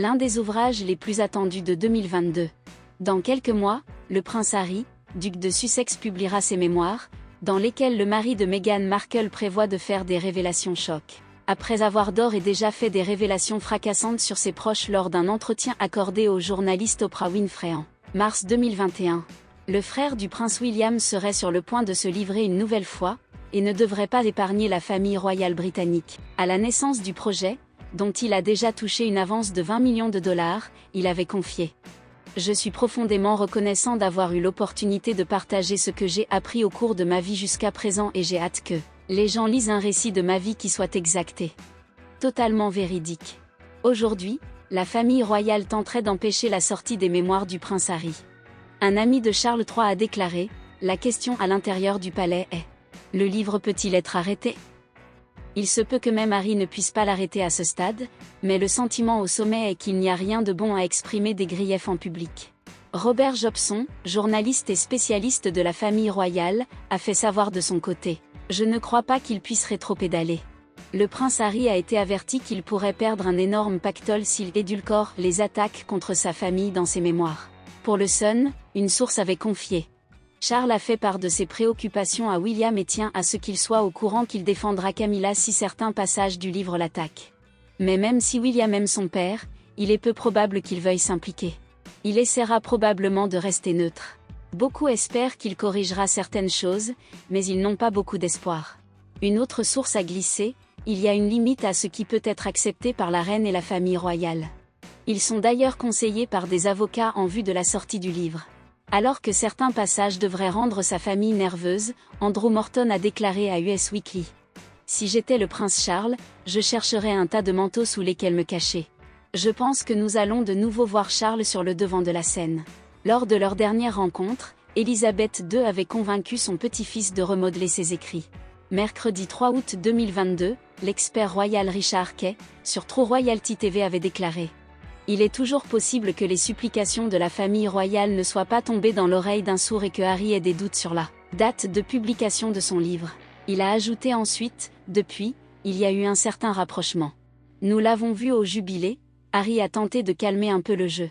l'un des ouvrages les plus attendus de 2022. Dans quelques mois, le prince Harry, duc de Sussex publiera ses mémoires, dans lesquelles le mari de Meghan Markle prévoit de faire des révélations choc. Après avoir d'ores et déjà fait des révélations fracassantes sur ses proches lors d'un entretien accordé au journaliste Oprah Winfrey en mars 2021. Le frère du prince William serait sur le point de se livrer une nouvelle fois, et ne devrait pas épargner la famille royale britannique. À la naissance du projet, dont il a déjà touché une avance de 20 millions de dollars, il avait confié: je suis profondément reconnaissant d'avoir eu l'opportunité de partager ce que j'ai appris au cours de ma vie jusqu'à présent et j'ai hâte que les gens lisent un récit de ma vie qui soit exact et totalement véridique. Aujourd'hui, la famille royale tenterait d'empêcher la sortie des mémoires du prince Harry. Un ami de Charles III a déclaré: la question à l'intérieur du palais est: le livre peut-il être arrêté? Il se peut que même Harry ne puisse pas l'arrêter à ce stade, mais le sentiment au sommet est qu'il n'y a rien de bon à exprimer des griefs en public. Robert Jobson, journaliste et spécialiste de la famille royale, a fait savoir de son côté: je ne crois pas qu'il puisse rétropédaler. Le prince Harry a été averti qu'il pourrait perdre un énorme pactole s'il édulcore les attaques contre sa famille dans ses mémoires. Pour le Sun, une source avait confié: Charles a fait part de ses préoccupations à William et tient à ce qu'il soit au courant qu'il défendra Camilla si certains passages du livre l'attaquent. Mais même si William aime son père, il est peu probable qu'il veuille s'impliquer. Il essaiera probablement de rester neutre. Beaucoup espèrent qu'il corrigera certaines choses, mais ils n'ont pas beaucoup d'espoir. Une autre source a glissé: il y a une limite à ce qui peut être accepté par la reine et la famille royale. Ils sont d'ailleurs conseillés par des avocats en vue de la sortie du livre. Alors que certains passages devraient rendre sa famille nerveuse, Andrew Morton a déclaré à Us Weekly: si j'étais le prince Charles, je chercherais un tas de manteaux sous lesquels me cacher. Je pense que nous allons de nouveau voir Charles sur le devant de la scène. Lors de leur dernière rencontre, Elisabeth II avait convaincu son petit-fils de remodeler ses écrits. Mercredi 3 août 2022, l'expert royal Richard Kay, sur True Royalty TV avait déclaré: il est toujours possible que les supplications de la famille royale ne soient pas tombées dans l'oreille d'un sourd et que Harry ait des doutes sur la date de publication de son livre. Il a ajouté ensuite: depuis, il y a eu un certain rapprochement. Nous l'avons vu au jubilé, Harry a tenté de calmer un peu le jeu.